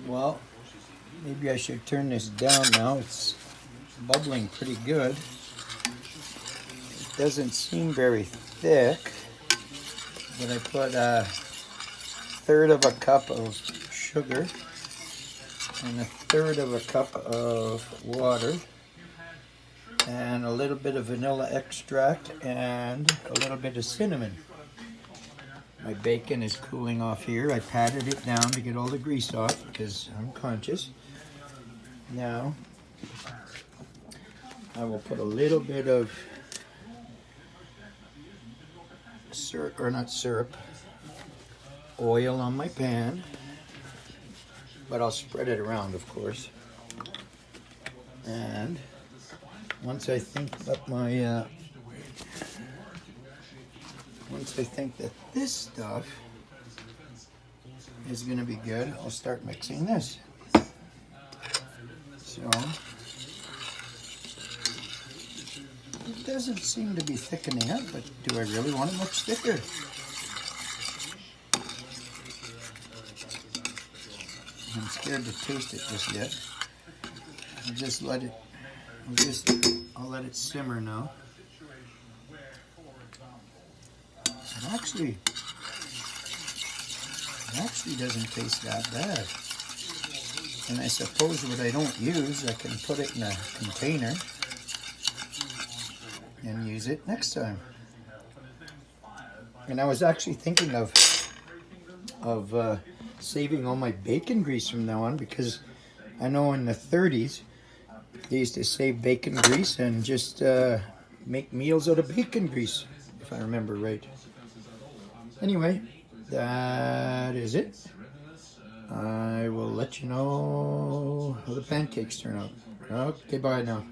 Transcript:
Well, maybe I should turn this down now. It's bubbling pretty good. It doesn't seem very thick, but I put a third of a cup of sugar and a third of a cup of water and a little bit of vanilla extract and a little bit of cinnamon. My bacon is cooling off here. I patted it down to get all the grease off because I'm conscious. Now, I will put a little bit of syrup, or not syrup, oil on my pan, but I'll spread it around, of course. And once I think that this stuff is going to be good, I'll start mixing this. So it doesn't seem to be thickening up, but do I really want it much thicker? I'm scared to taste it just yet. I'll let it simmer now. It actually doesn't taste that bad. And I suppose what I don't use, I can put it in a container and use it next time. And I was actually thinking of saving all my bacon grease from now on, because I know in the 30s they used to save bacon grease and just make meals out of bacon grease, if I remember right. Anyway, that is it. I will let you know how the pancakes turn out. Okay, bye now.